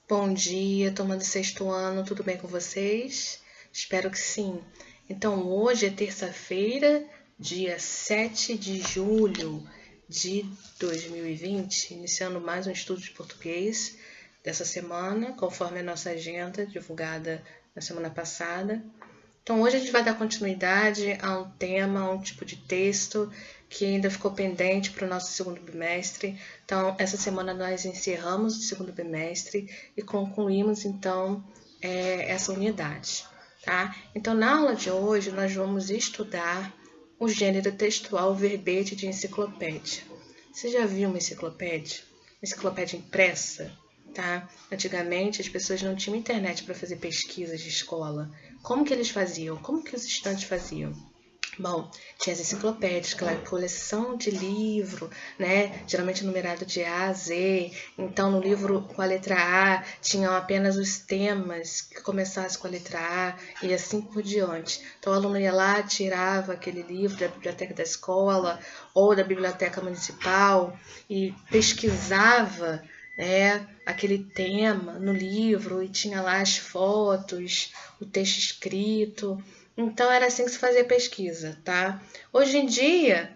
Bom dia, turma do sexto ano, tudo bem com vocês? Espero que sim. Então, hoje é terça-feira, dia 7 de julho de 2020, iniciando mais um estudo de português dessa semana, conforme a nossa agenda divulgada na semana passada. Então, hoje a gente vai dar continuidade a um tema, a um tipo de texto que ainda ficou pendente para o nosso segundo bimestre. Então, essa semana nós encerramos o segundo bimestre e concluímos, então, essa unidade, tá? Então, na aula de hoje, nós vamos estudar o gênero textual verbete de enciclopédia. Você já viu uma enciclopédia? Uma enciclopédia impressa? Tá? Antigamente as pessoas não tinham internet para fazer pesquisas de escola. Como que eles faziam? Como que os estudantes faziam? Bom, tinha as enciclopédias, aquela coleção de livro, né? Geralmente numerado de A a Z. Então, no livro com a letra A, tinham apenas os temas que começassem com a letra A e assim por diante. Então, o aluno ia lá, tirava aquele livro da biblioteca da escola ou da biblioteca municipal e pesquisava, né, aquele tema no livro e tinha lá as fotos, o texto escrito. Então, era assim que se fazia pesquisa, tá? Hoje em dia,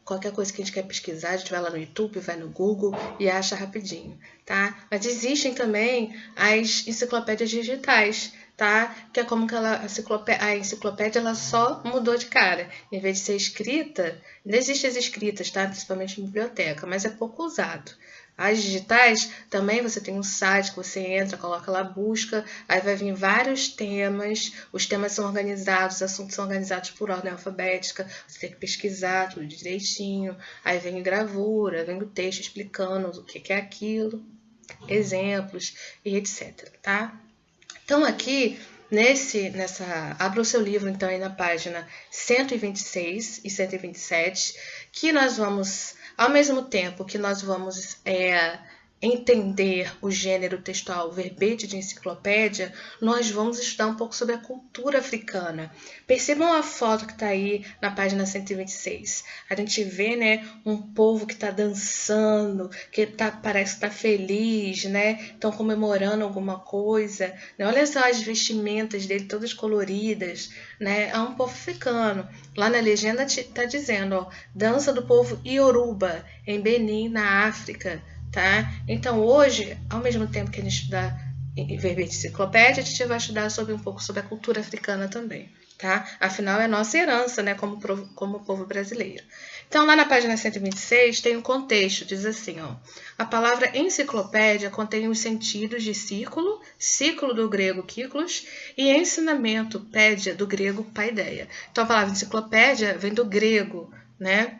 qualquer coisa que a gente quer pesquisar, a gente vai lá no YouTube, vai no Google e acha rapidinho, tá? Mas existem também as enciclopédias digitais, tá? Que é como que a enciclopédia ela só mudou de cara. Em vez de ser escrita, ainda existem as escritas, tá? Principalmente em biblioteca, mas é pouco usado. As digitais, também você tem um site que você entra, coloca lá, busca, aí vai vir vários temas, os temas são organizados, os assuntos são organizados por ordem alfabética, você tem que pesquisar tudo direitinho, aí vem gravura, vem o texto explicando o que é aquilo, exemplos e etc, tá? Então aqui, abra o seu livro então aí na página 126 e 127, que nós vamos, ao mesmo tempo que nós vamos entender o gênero textual verbete de enciclopédia, nós vamos estudar um pouco sobre a cultura africana. Percebam a foto que está aí na página 126. A gente vê, né, um povo que está dançando, parece que está feliz, né? Estão comemorando alguma coisa. Né? Olha só as vestimentas dele, todas coloridas, né? É um povo africano. Lá na legenda está dizendo, ó, dança do povo Yoruba, em Benin, na África. Tá? Então, hoje, ao mesmo tempo que a gente estuda verbete de enciclopédia, a gente vai estudar um pouco sobre a cultura africana também. Tá? Afinal, é nossa herança, né, como povo brasileiro. Então, lá na página 126, tem um contexto, diz assim, ó, a palavra enciclopédia contém os sentidos de círculo, ciclo do grego kyklos, e ensinamento, pédia, do grego paideia. Então, a palavra enciclopédia vem do grego, né,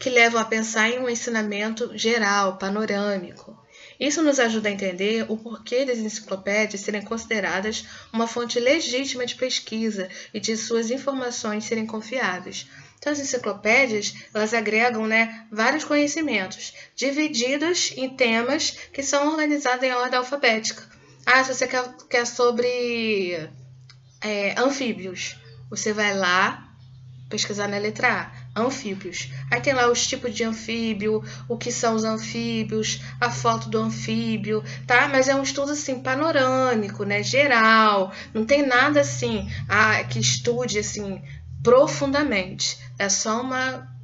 que levam a pensar em um ensinamento geral, panorâmico. Isso nos ajuda a entender o porquê das enciclopédias serem consideradas uma fonte legítima de pesquisa e de suas informações serem confiáveis. Então, as enciclopédias, elas agregam, né, vários conhecimentos, divididos em temas que são organizados em ordem alfabética. Se você quer sobre anfíbios, você vai lá pesquisar na letra A, anfíbios. Aí tem lá os tipos de anfíbio, o que são os anfíbios, a foto do anfíbio, tá? Mas é um estudo assim panorâmico, né, geral. Não tem nada assim que estude assim profundamente. É só uma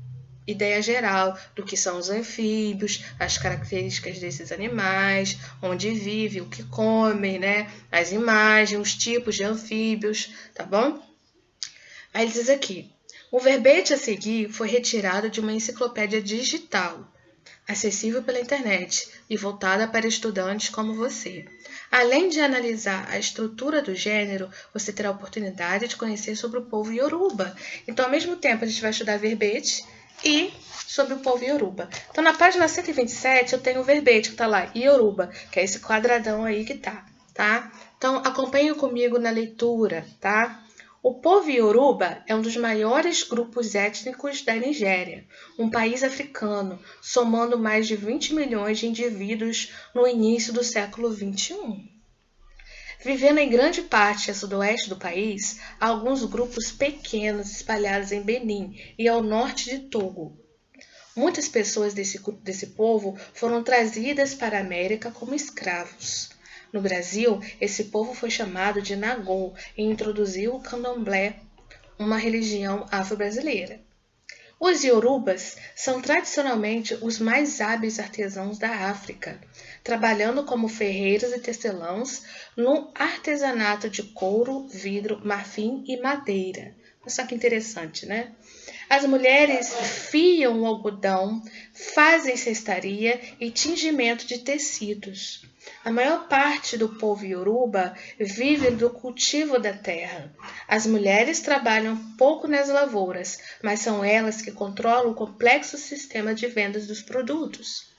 ideia geral do que são os anfíbios, as características desses animais, onde vivem, o que comem, né? As imagens, os tipos de anfíbios, tá bom? Aí ele diz aqui, o verbete a seguir foi retirado de uma enciclopédia digital, acessível pela internet e voltada para estudantes como você. Além de analisar a estrutura do gênero, você terá a oportunidade de conhecer sobre o povo Yoruba. Então, ao mesmo tempo, a gente vai estudar verbete e sobre o povo Yoruba. Então, na página 127, eu tenho o verbete que está lá, Yoruba, que é esse quadradão aí que tá? Então, acompanhe comigo na leitura, tá? O povo Yoruba é um dos maiores grupos étnicos da Nigéria, um país africano, somando mais de 20 milhões de indivíduos no início do século XXI. Vivendo em grande parte a sudoeste do país, há alguns grupos pequenos espalhados em Benin e ao norte de Togo. Muitas pessoas desse povo foram trazidas para a América como escravos. No Brasil, esse povo foi chamado de Nagô e introduziu o candomblé, uma religião afro-brasileira. Os iorubas são tradicionalmente os mais hábeis artesãos da África, trabalhando como ferreiros e tecelãos no artesanato de couro, vidro, marfim e madeira. Olha só que interessante, né? As mulheres fiam o algodão, fazem cestaria e tingimento de tecidos. A maior parte do povo ioruba vive do cultivo da terra. As mulheres trabalham pouco nas lavouras, mas são elas que controlam o complexo sistema de vendas dos produtos.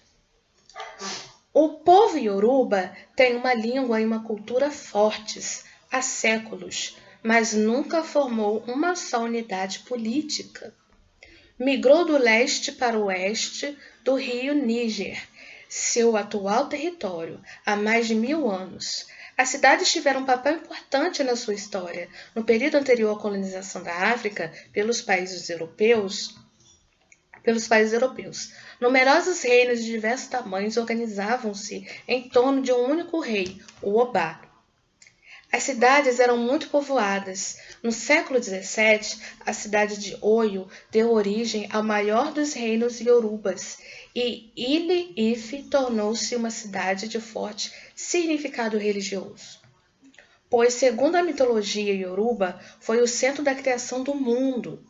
O povo ioruba tem uma língua e uma cultura fortes há séculos, mas nunca formou uma só unidade política. Migrou do leste para o oeste do rio Níger, seu atual território, há mais de 1000 anos. As cidades tiveram um papel importante na sua história. No período anterior à colonização da África pelos países europeus, numerosos reinos de diversos tamanhos organizavam-se em torno de um único rei, o Obá. As cidades eram muito povoadas. No século XVII, a cidade de Oyo deu origem ao maior dos reinos iorubas e Ile-Ife tornou-se uma cidade de forte significado religioso. Pois, segundo a mitologia ioruba, foi o centro da criação do mundo.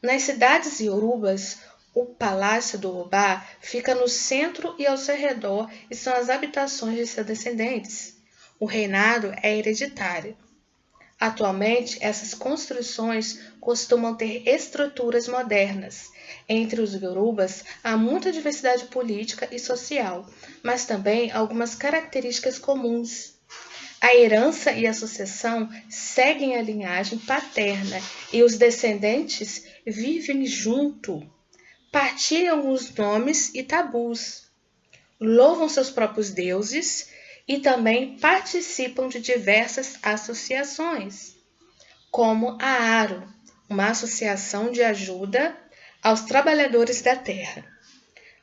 Nas cidades iorubas, o palácio do Obá fica no centro e ao seu redor estão as habitações de seus descendentes. O reinado é hereditário. Atualmente, essas construções costumam ter estruturas modernas. Entre os iorubas, há muita diversidade política e social, mas também algumas características comuns. A herança e a sucessão seguem a linhagem paterna e os descendentes vivem junto. Partilham alguns nomes e tabus. Louvam seus próprios deuses e também participam de diversas associações, como a ARO, uma associação de ajuda aos trabalhadores da terra.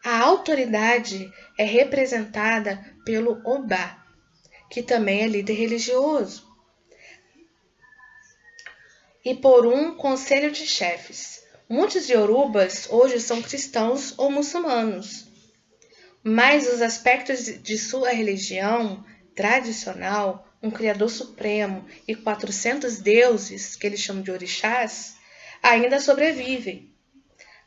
A autoridade é representada pelo Obá, que também é líder religioso, e por um conselho de chefes. Muitos iorubas hoje são cristãos ou muçulmanos, mas os aspectos de sua religião tradicional, um Criador Supremo e 400 deuses, que eles chamam de orixás, ainda sobrevivem.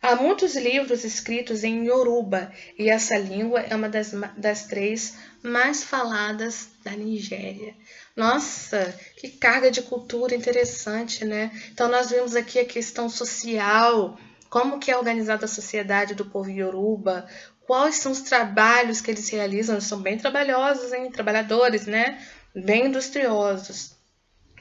Há muitos livros escritos em Yoruba e essa língua é uma das 3 mais faladas da Nigéria. Nossa, que carga de cultura interessante, né? Então nós vimos aqui a questão social, como que é organizada a sociedade do povo Yoruba, quais são os trabalhos que eles realizam. Eles são bem trabalhosos, hein? Trabalhadores, né? Bem industriosos.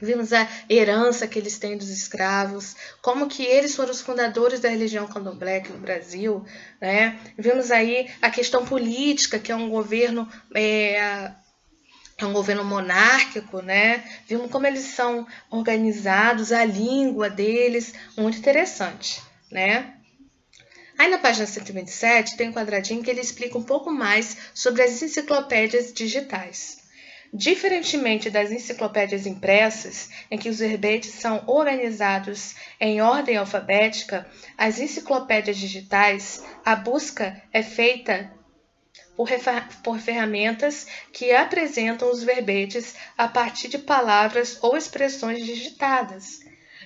Vimos a herança que eles têm dos escravos, como que eles foram os fundadores da religião candomblé aqui no Brasil, né? Vimos aí a questão política, que é um governo monárquico, né? Vimos como eles são organizados, a língua deles, muito interessante, né? Aí na página 127 tem um quadradinho que ele explica um pouco mais sobre as enciclopédias digitais. Diferentemente das enciclopédias impressas, em que os verbetes são organizados em ordem alfabética, as enciclopédias digitais, a busca é feita por ferramentas que apresentam os verbetes a partir de palavras ou expressões digitadas.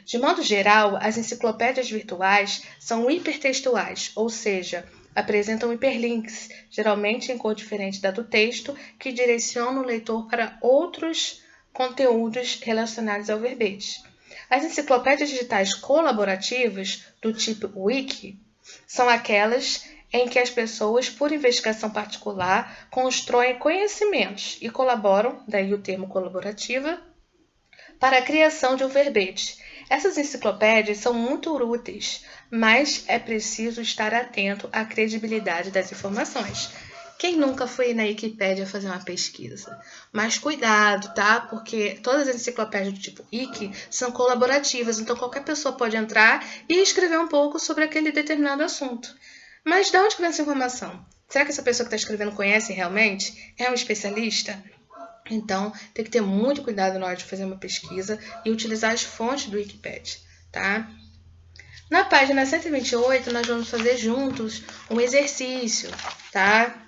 De modo geral, as enciclopédias virtuais são hipertextuais, ou seja, apresentam hiperlinks, geralmente em cor diferente da do texto, que direcionam o leitor para outros conteúdos relacionados ao verbete. As enciclopédias digitais colaborativas, do tipo Wiki, são aquelas em que as pessoas, por investigação particular, constroem conhecimentos e colaboram, daí o termo colaborativa, para a criação de um verbete. Essas enciclopédias são muito úteis, mas é preciso estar atento à credibilidade das informações. Quem nunca foi na Wikipédia fazer uma pesquisa? Mas cuidado, tá? Porque todas as enciclopédias do tipo Wiki são colaborativas, então qualquer pessoa pode entrar e escrever um pouco sobre aquele determinado assunto. Mas de onde que vem essa informação? Será que essa pessoa que está escrevendo conhece realmente? É um especialista? Então, tem que ter muito cuidado na hora de fazer uma pesquisa e utilizar as fontes do Wikipedia, tá? Na página 128, nós vamos fazer juntos um exercício, tá?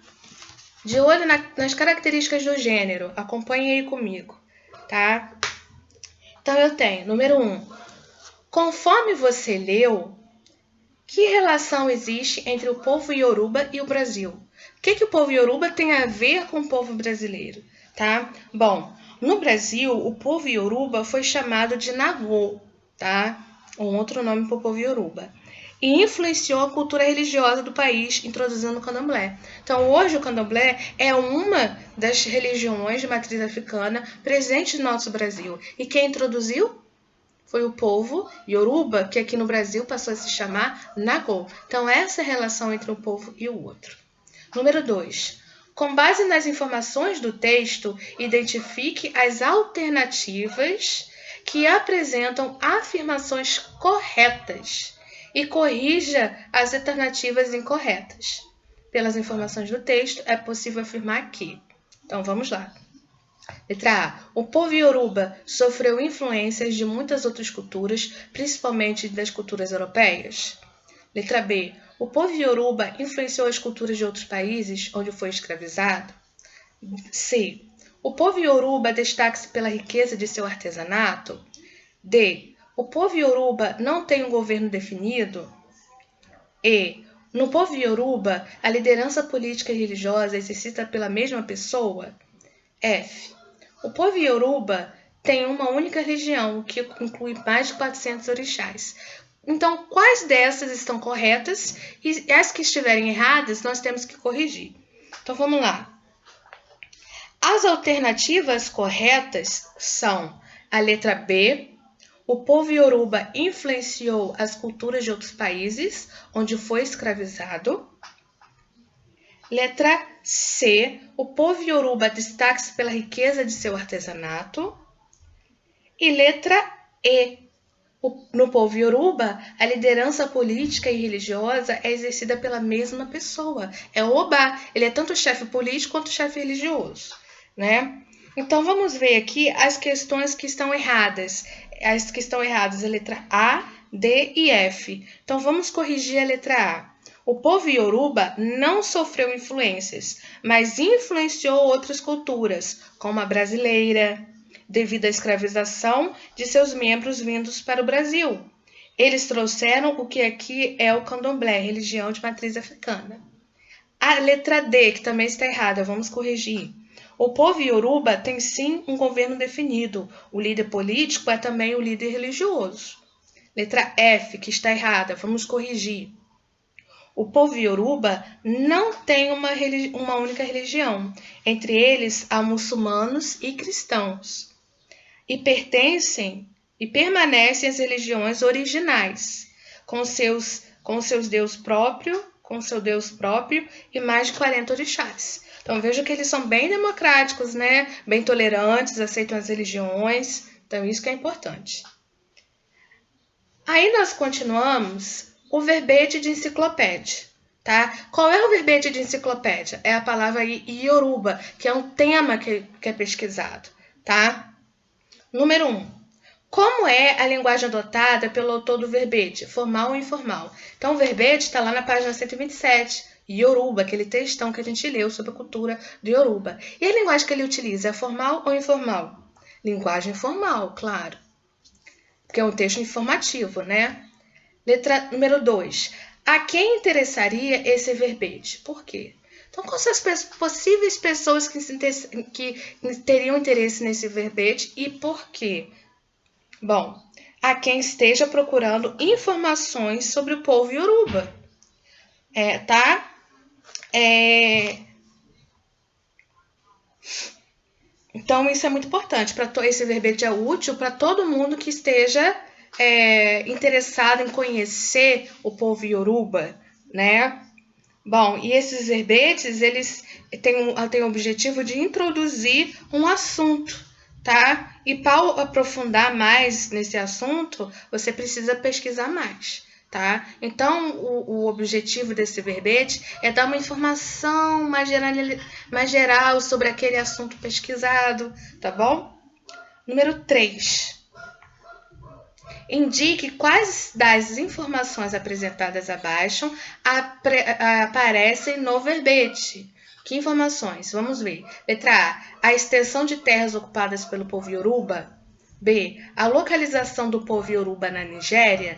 De olho nas características do gênero. Acompanhe aí comigo, tá? Então, eu tenho, número 1. Conforme você leu, que relação existe entre o povo Yoruba e o Brasil? O que o povo Yoruba tem a ver com o povo brasileiro? Tá? Bom, no Brasil, o povo Yoruba foi chamado de Nagô, tá? Um outro nome para o povo Yoruba. E influenciou a cultura religiosa do país, introduzindo o candomblé. Então, hoje o candomblé é uma das religiões de matriz africana presente no nosso Brasil. E quem introduziu? Foi o povo Yoruba, que aqui no Brasil passou a se chamar Nagô. Então, essa é a relação entre um povo e o outro. Número 2. Com base nas informações do texto, identifique as alternativas que apresentam afirmações corretas e corrija as alternativas incorretas. Pelas informações do texto, é possível afirmar que. Então, vamos lá. Letra A. O povo Yoruba sofreu influências de muitas outras culturas, principalmente das culturas europeias. Letra B. O povo Yoruba influenciou as culturas de outros países onde foi escravizado. C. O povo Yoruba destaca-se pela riqueza de seu artesanato. D. O povo Yoruba não tem um governo definido. E. No povo Yoruba, a liderança política e religiosa é exercida pela mesma pessoa. F. O povo Yoruba tem uma única religião, que inclui mais de 400 orixás. Então, quais dessas estão corretas e as que estiverem erradas, nós temos que corrigir. Então, vamos lá. As alternativas corretas são a letra B. O povo Yoruba influenciou as culturas de outros países onde foi escravizado. Letra C. O povo Yoruba destaca-se pela riqueza de seu artesanato. E letra E. No povo Yoruba, a liderança política e religiosa é exercida pela mesma pessoa. É o Oba. Ele é tanto chefe político quanto chefe religioso, né? Então, vamos ver aqui as questões que estão erradas. As que estão erradas é a letra A, D e F. Então, vamos corrigir a letra A. O povo Yoruba não sofreu influências, mas influenciou outras culturas, como a brasileira, devido à escravização de seus membros vindos para o Brasil. Eles trouxeram o que aqui é o candomblé, religião de matriz africana. A letra D, que também está errada, vamos corrigir. O povo Yoruba tem sim um governo definido. O líder político é também o líder religioso. Letra F, que está errada, vamos corrigir. O povo Yoruba não tem uma única religião. Entre eles há muçulmanos e cristãos. E permanecem às religiões originais, com seu Deus próprio e mais de 40 orixás. Então veja que eles são bem democráticos, né? Bem tolerantes, aceitam as religiões. Então isso que é importante. Aí nós continuamos o verbete de enciclopédia. Tá? Qual é o verbete de enciclopédia? É a palavra Yoruba, que é um tema que é pesquisado. Tá? Número 1. Como é a linguagem adotada pelo autor do verbete, formal ou informal? Então, o verbete está lá na página 127, Yoruba, aquele textão que a gente leu sobre a cultura do Yoruba. E a linguagem que ele utiliza é formal ou informal? Linguagem formal, claro, porque é um texto informativo, né? Letra número 2. A quem interessaria esse verbete? Por quê? Então, quais são as possíveis pessoas que teriam interesse nesse verbete e por quê? Bom, a quem esteja procurando informações sobre o povo Yoruba. Tá? Então, isso é muito importante. Esse verbete é útil para todo mundo que esteja interessado em conhecer o povo Yoruba, né? Bom, e esses verbetes, eles têm o objetivo de introduzir um assunto, tá? E para aprofundar mais nesse assunto, você precisa pesquisar mais, tá? Então, o objetivo desse verbete é dar uma informação mais geral sobre aquele assunto pesquisado, tá bom? Número 3. Indique quais das informações apresentadas abaixo aparecem no verbete. Que informações? Vamos ver. Letra A. A extensão de terras ocupadas pelo povo Yoruba. B. A localização do povo Yoruba na Nigéria.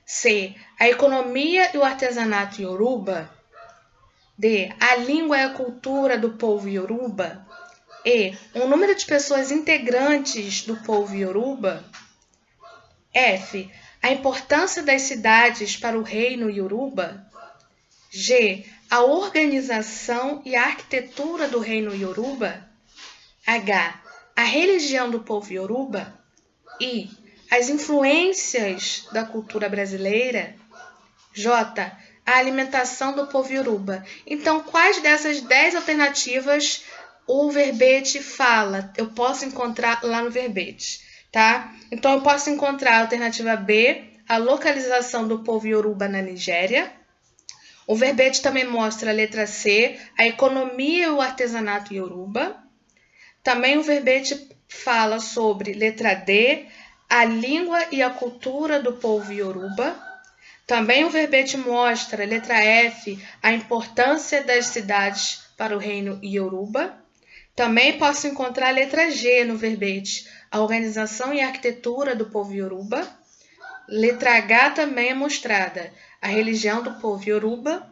C. A economia e o artesanato Yoruba. D. A língua e a cultura do povo Yoruba. E. O número de pessoas integrantes do povo Yoruba. F. A importância das cidades para o reino Yoruba. G. A organização e a arquitetura do reino Yoruba. H. A religião do povo Yoruba. I. As influências da cultura brasileira. J. A alimentação do povo Yoruba. Então, quais dessas 10 alternativas o verbete fala? Eu posso encontrar lá no verbete, tá? Então, eu posso encontrar a alternativa B, a localização do povo Yoruba na Nigéria. O verbete também mostra a letra C, a economia e o artesanato Yoruba. Também o verbete fala sobre letra D, a língua e a cultura do povo Yoruba. Também o verbete mostra, letra F, a importância das cidades para o reino Yoruba. Também posso encontrar a letra G no verbete, a organização e a arquitetura do povo Yoruba. Letra H também é mostrada, a religião do povo Yoruba.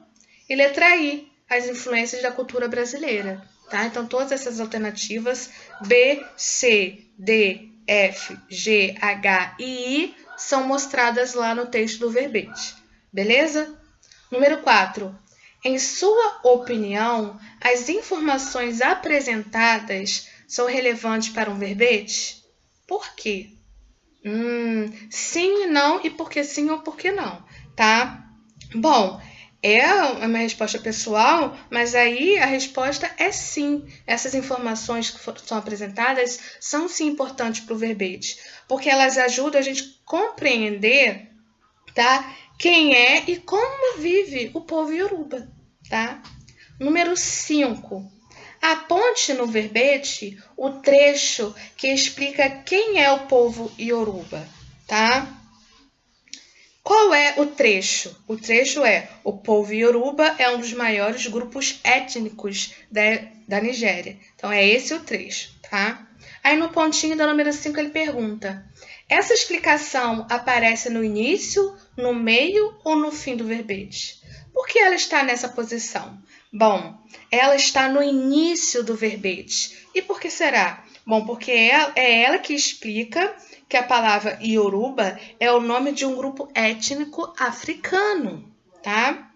E letra I, as influências da cultura brasileira. Tá? Então, todas essas alternativas, B, C, D, F, G, H e I, são mostradas lá no texto do verbete. Beleza? Número 4. Em sua opinião, as informações apresentadas são relevantes para um verbete? Por quê? Sim e não, e por que sim ou por que não, tá? Bom, é uma resposta pessoal, mas aí a resposta é sim. Essas informações que são apresentadas são sim importantes para o verbete, porque elas ajudam a gente a compreender, tá, quem é e como vive o povo Yoruba, tá? Número 5. Aponte no verbete o trecho que explica quem é o povo Yoruba, tá? Qual é o trecho? O trecho é: o povo Yoruba é um dos maiores grupos étnicos da Nigéria. Então, é esse o trecho, tá? Aí, no pontinho da número 5, ele pergunta: essa explicação aparece no início, no meio ou no fim do verbete? Por que ela está nessa posição? Bom, ela está no início do verbete. E por que será? Bom, porque é ela que explica que a palavra Yoruba é o nome de um grupo étnico africano, tá?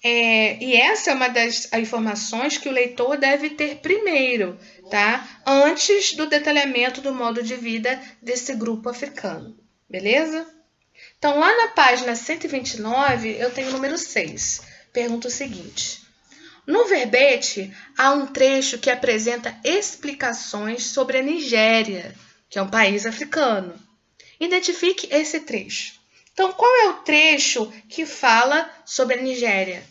E essa é uma das informações que o leitor deve ter primeiro, tá? Antes do detalhamento do modo de vida desse grupo africano, beleza? Então, lá na página 129, eu tenho o número 6. Pergunta o seguinte: no verbete, há um trecho que apresenta explicações sobre a Nigéria, que é um país africano. Identifique esse trecho. Então, qual é o trecho que fala sobre a Nigéria?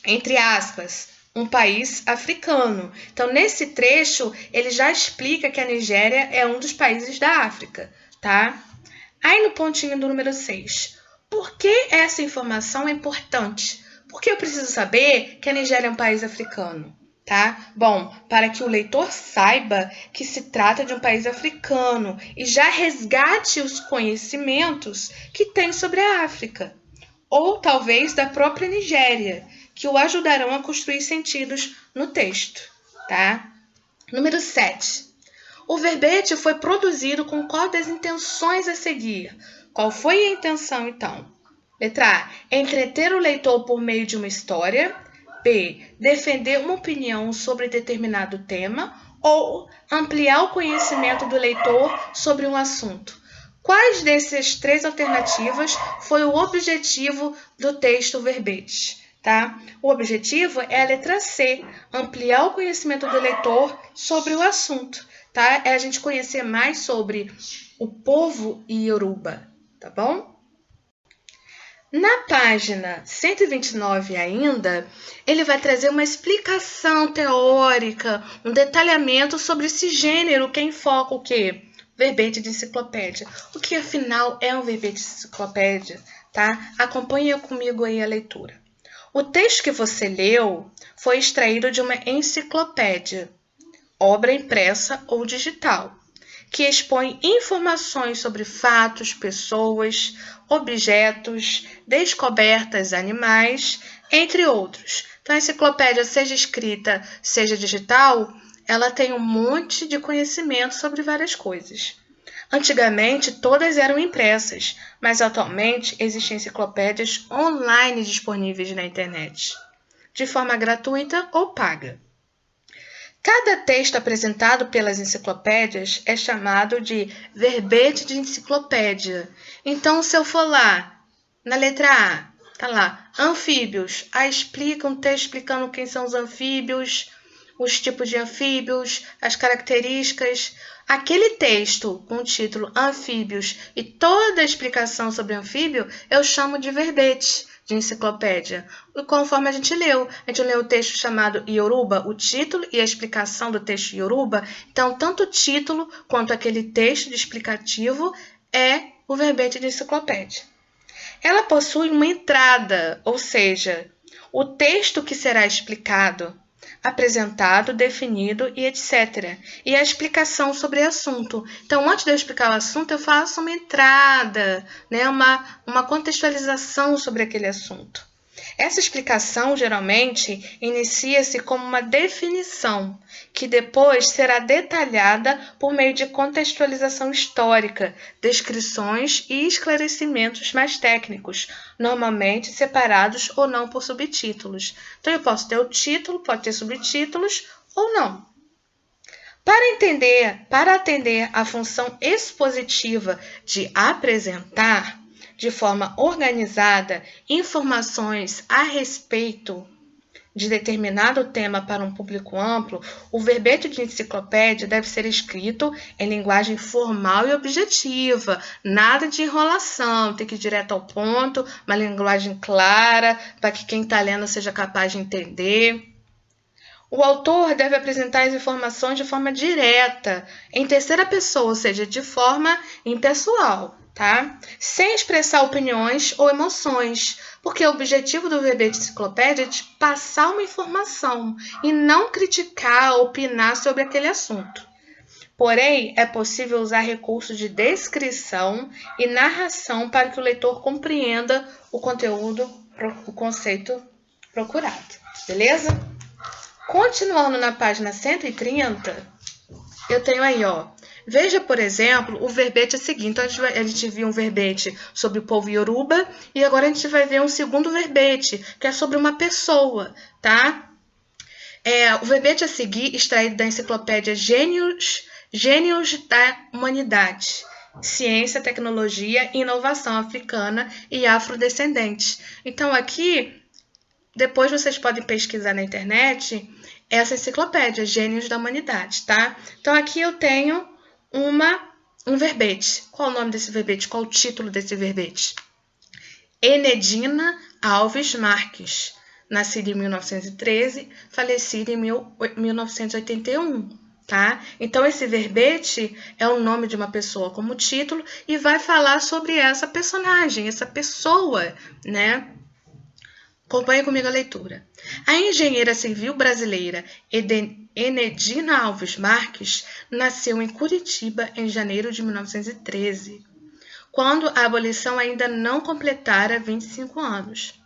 Entre aspas, um país africano. Então, nesse trecho, ele já explica que a Nigéria é um dos países da África, tá? Aí, no pontinho do número 6. Por que essa informação é importante? Porque eu preciso saber que a Nigéria é um país africano, tá? Bom, para que o leitor saiba que se trata de um país africano e já resgate os conhecimentos que tem sobre a África, ou talvez da própria Nigéria, que o ajudarão a construir sentidos no texto, tá? Número 7. O verbete foi produzido com qual das intenções a seguir? Qual foi a intenção, então? Letra A. Entreter o leitor por meio de uma história. B. Defender uma opinião sobre determinado tema. Ou ampliar o conhecimento do leitor sobre um assunto. Quais dessas 3 alternativas foi o objetivo do texto verbete? Tá? O objetivo é a letra C. Ampliar o conhecimento do leitor sobre o assunto. Tá? É a gente conhecer mais sobre o povo Yoruba. Tá bom? Na página 129 ainda, ele vai trazer uma explicação teórica, um detalhamento sobre esse gênero que enfoca o quê? Verbete de enciclopédia. O que afinal é um verbete de enciclopédia, tá? Acompanha comigo aí a leitura. O texto que você leu foi extraído de uma enciclopédia, obra impressa ou digital, que expõe informações sobre fatos, pessoas, objetos, descobertas, animais, entre outros. Então, a enciclopédia, seja escrita, seja digital, ela tem um monte de conhecimento sobre várias coisas. Antigamente, todas eram impressas, mas atualmente existem enciclopédias online disponíveis na internet, de forma gratuita ou paga. Cada texto apresentado pelas enciclopédias é chamado de verbete de enciclopédia. Então, se eu for lá, na letra A, tá lá, anfíbios. Aí explica um texto explicando quem são os anfíbios, os tipos de anfíbios, as características. Aquele texto com o título Anfíbios e toda a explicação sobre anfíbio, eu chamo de verbete de enciclopédia. Conforme a gente leu o texto chamado Yoruba, o título e a explicação do texto Yoruba. Então, tanto o título quanto aquele texto de explicativo é o verbete de enciclopédia. Ela possui uma entrada, ou seja, o texto que será explicado, apresentado, definido e etc. E a explicação sobre o assunto. Então, antes de eu explicar o assunto, eu faço uma entrada, né? uma contextualização sobre aquele assunto. Essa explicação, geralmente, inicia-se como uma definição, que depois será detalhada por meio de contextualização histórica, descrições e esclarecimentos mais técnicos, normalmente separados ou não por subtítulos. Então, eu posso ter o título, pode ter subtítulos ou não. Para atender à função expositiva de apresentar, de forma organizada, informações a respeito de determinado tema para um público amplo, o verbete de enciclopédia deve ser escrito em linguagem formal e objetiva, nada de enrolação, tem que ir direto ao ponto, uma linguagem clara, para que quem está lendo seja capaz de entender. O autor deve apresentar as informações de forma direta, em terceira pessoa, ou seja, de forma impessoal, tá? Sem expressar opiniões ou emoções, porque o objetivo do verbete de enciclopédia é de passar uma informação e não criticar ou opinar sobre aquele assunto. Porém, é possível usar recursos de descrição e narração para que o leitor compreenda o conteúdo, o conceito procurado. Beleza? Continuando na página 130, eu tenho aí, ó. Veja, por exemplo, o verbete seguinte. Então, a gente viu um verbete sobre o povo Yoruba e agora a gente vai ver um segundo verbete, que é sobre uma pessoa, tá? O verbete a seguir, extraído da enciclopédia Gênios da Humanidade, Ciência, Tecnologia e Inovação Africana e Afrodescendentes. Então, aqui, depois vocês podem pesquisar na internet essa enciclopédia, Gênios da Humanidade, tá? Então, aqui eu tenho um verbete. Qual o nome desse verbete? Qual o título desse verbete? Enedina Alves Marques, nascida em 1913, falecida em 1981, tá? Então, esse verbete é o nome de uma pessoa como título e vai falar sobre essa personagem, essa pessoa, né? Acompanhe comigo a leitura. A engenheira civil brasileira Enedina Alves Marques nasceu em Curitiba em janeiro de 1913, quando a abolição ainda não completara 25 anos.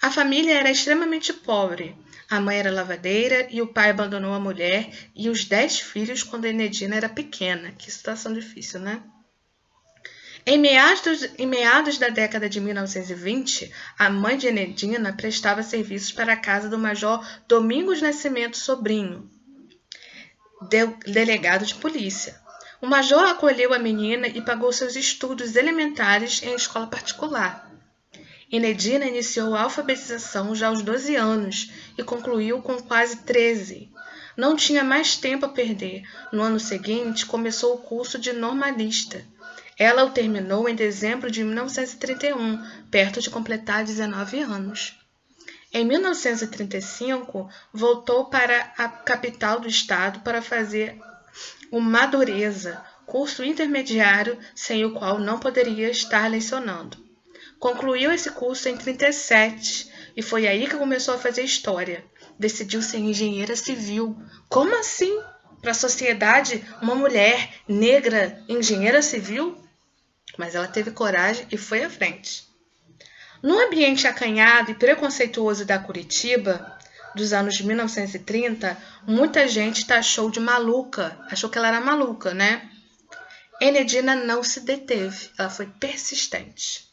A família era extremamente pobre. A mãe era lavadeira e o pai abandonou a mulher e os 10 filhos quando Enedina era pequena. Que situação difícil, né? Em meados da década de 1920, a mãe de Enedina prestava serviços para a casa do Major Domingos Nascimento Sobrinho, delegado de polícia. O major acolheu a menina e pagou seus estudos elementares em escola particular. Enedina iniciou a alfabetização já aos 12 anos e concluiu com quase 13. Não tinha mais tempo a perder. No ano seguinte, começou o curso de normalista. Ela o terminou em dezembro de 1931, perto de completar 19 anos. Em 1935, voltou para a capital do estado para fazer o Madureza, curso intermediário sem o qual não poderia estar lecionando. Concluiu esse curso em 1937 e foi aí que começou a fazer história. Decidiu ser engenheira civil. Como assim? Para a sociedade, uma mulher negra engenheira civil? Mas ela teve coragem e foi à frente. No ambiente acanhado e preconceituoso da Curitiba, dos anos de 1930, muita gente taxou de maluca, achou que ela era maluca, né? Enedina não se deteve, ela foi persistente.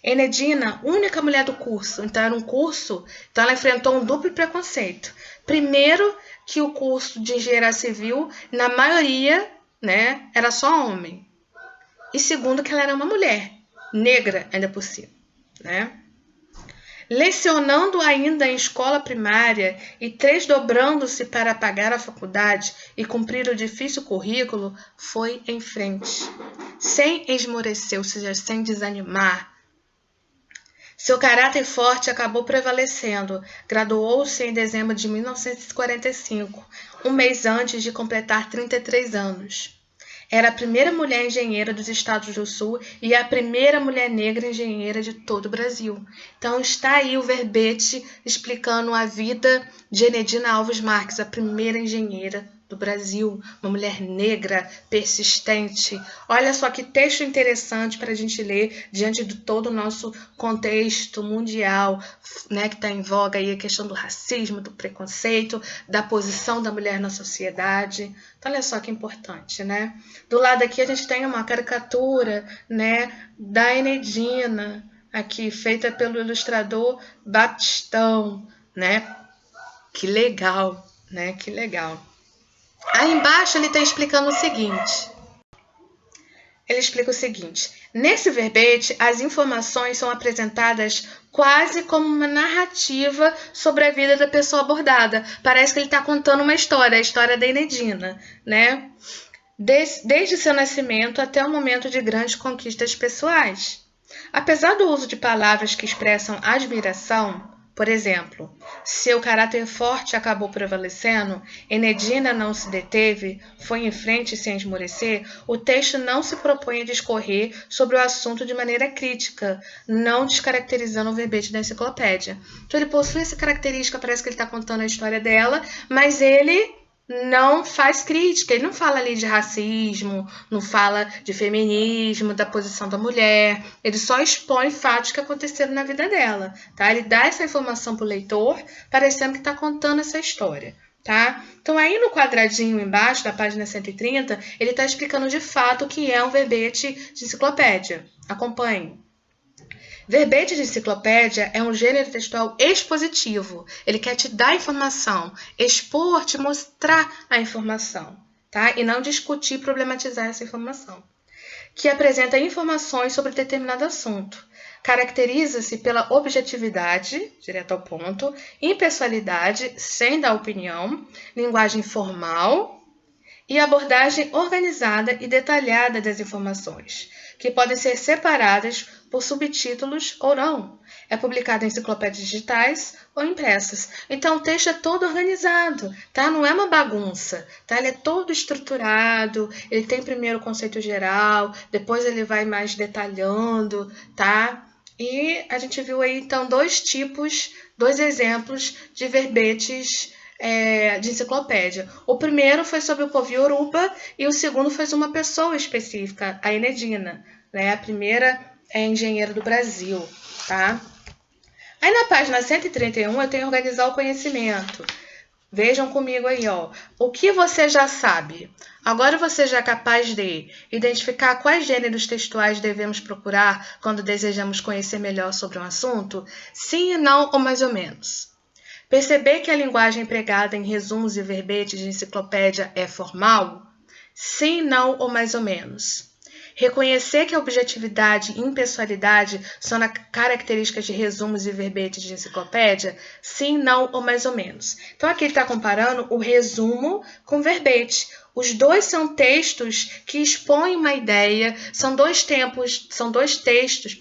Enedina, única mulher do curso, então era um curso, então ela enfrentou um duplo preconceito. Primeiro, que o curso de engenharia civil, na maioria, né, era só homem. E segundo, que ela era uma mulher, negra ainda por cima, né? Lecionando ainda em escola primária e desdobrando-se para pagar a faculdade e cumprir o difícil currículo, foi em frente, sem esmorecer, ou seja, sem desanimar. Seu caráter forte acabou prevalecendo. Graduou-se em dezembro de 1945, um mês antes de completar 33 anos. Era a primeira mulher engenheira dos Estados do Sul e a primeira mulher negra engenheira de todo o Brasil. Então está aí o verbete explicando a vida de Enedina Alves Marques, a primeira engenheira do Brasil, uma mulher negra, persistente. Olha só que texto interessante para a gente ler diante de todo o nosso contexto mundial, né, que está em voga aí a questão do racismo, do preconceito, da posição da mulher na sociedade. Então, olha só que importante, né? Do lado aqui a gente tem uma caricatura, né, da Enedina, aqui feita pelo ilustrador Batistão, né? Que legal, né? Que legal. Aí embaixo ele está explicando o seguinte. Ele explica o seguinte. Nesse verbete, as informações são apresentadas quase como uma narrativa sobre a vida da pessoa abordada. Parece que ele está contando uma história, a história da Enedina, né? Desde seu nascimento até o momento de grandes conquistas pessoais. Apesar do uso de palavras que expressam admiração, por exemplo, seu caráter forte acabou prevalecendo, Enedina não se deteve, foi em frente sem esmorecer, o texto não se propõe a discorrer sobre o assunto de maneira crítica, não descaracterizando o verbete da enciclopédia. Então ele possui essa característica, parece que ele está contando a história dela, mas ele não faz crítica, ele não fala ali de racismo, não fala de feminismo, da posição da mulher, ele só expõe fatos que aconteceram na vida dela, tá? Ele dá essa informação para o leitor, parecendo que está contando essa história, tá? Então aí no quadradinho embaixo da página 130, ele está explicando de fato o que é um verbete de enciclopédia. Acompanhe. Verbete de enciclopédia é um gênero textual expositivo. Ele quer te dar informação, expor, te mostrar a informação, tá? E não discutir, problematizar essa informação. Que apresenta informações sobre determinado assunto. Caracteriza-se pela objetividade, direto ao ponto, impessoalidade, sem dar opinião, linguagem formal e abordagem organizada e detalhada das informações, que podem ser separadas por subtítulos ou não. É publicado em enciclopédias digitais ou impressas. Então, o texto é todo organizado, tá? Não é uma bagunça, tá? Ele é todo estruturado, ele tem primeiro o conceito geral, depois ele vai mais detalhando, tá? E a gente viu aí, então, dois exemplos de verbetes de enciclopédia. O primeiro foi sobre o povo Yoruba e o segundo foi sobre uma pessoa específica, a Enedina, né? A primeira engenheira do Brasil, tá? Aí na página 131 eu tenho organizar o conhecimento. Vejam comigo aí, ó. O que você já sabe? Agora você já é capaz de identificar quais gêneros textuais devemos procurar quando desejamos conhecer melhor sobre um assunto? Sim e não, ou mais ou menos. Perceber que a linguagem empregada em resumos e verbetes de enciclopédia é formal? Sim, não, ou mais ou menos. Reconhecer que a objetividade e impessoalidade são características de resumos e verbetes de enciclopédia? Sim, não ou mais ou menos. Então, aqui ele está comparando o resumo com o verbete. Os dois são textos que expõem uma ideia, são dois textos,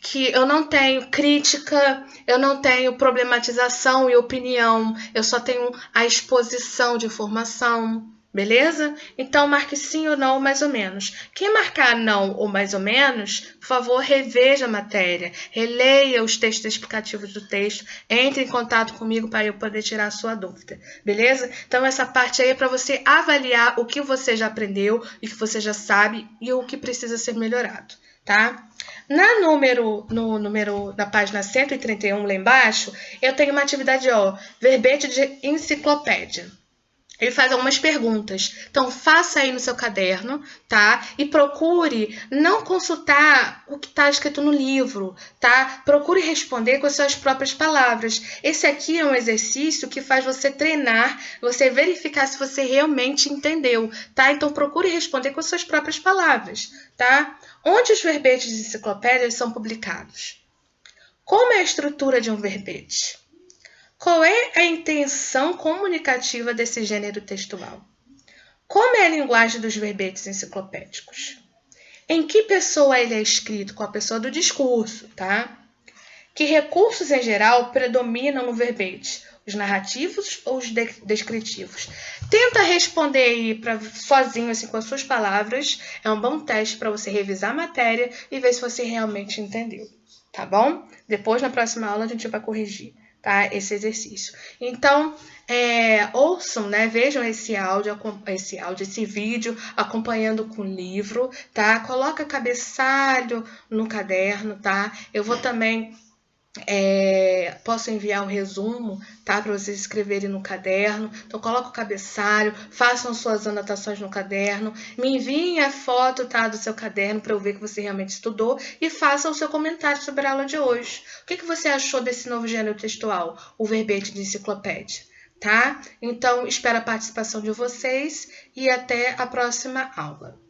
que eu não tenho crítica, eu não tenho problematização e opinião, eu só tenho a exposição de informação. Beleza? Então, marque sim ou não, ou mais ou menos. Quem marcar não ou mais ou menos, por favor, reveja a matéria, releia os textos explicativos do texto, entre em contato comigo para eu poder tirar a sua dúvida. Beleza? Então, essa parte aí é para você avaliar o que você já aprendeu, o que você já sabe e o que precisa ser melhorado. Tá? Na página 131, lá embaixo, eu tenho uma atividade, verbete de enciclopédia. Ele faz algumas perguntas. Então, faça aí no seu caderno, tá? E procure não consultar o que está escrito no livro, tá? Procure responder com as suas próprias palavras. Esse aqui é um exercício que faz você treinar, você verificar se você realmente entendeu, tá? Então, procure responder com as suas próprias palavras, tá? Onde os verbetes de enciclopédia são publicados? Como é a estrutura de um verbete? Qual é a intenção comunicativa desse gênero textual? Como é a linguagem dos verbetes enciclopédicos? Em que pessoa ele é escrito? Com a pessoa do discurso, tá? Que recursos, em geral, predominam no verbete? Os narrativos ou os descritivos? Tenta responder aí sozinho, assim, com as suas palavras. É um bom teste para você revisar a matéria e ver se você realmente entendeu, tá bom? Depois, na próxima aula, a gente vai corrigir, tá? Esse exercício. Então, ouçam, né? Vejam esse vídeo acompanhando com o livro, tá? Coloca cabeçalho no caderno, tá? Eu vou também posso enviar um resumo, tá? Para vocês escreverem no caderno. Então, coloca o cabeçalho, façam suas anotações no caderno, me enviem a foto, tá, do seu caderno para eu ver que você realmente estudou e faça o seu comentário sobre a aula de hoje. O que você achou desse novo gênero textual, o verbete de enciclopédia, tá? Então, espero a participação de vocês e até a próxima aula.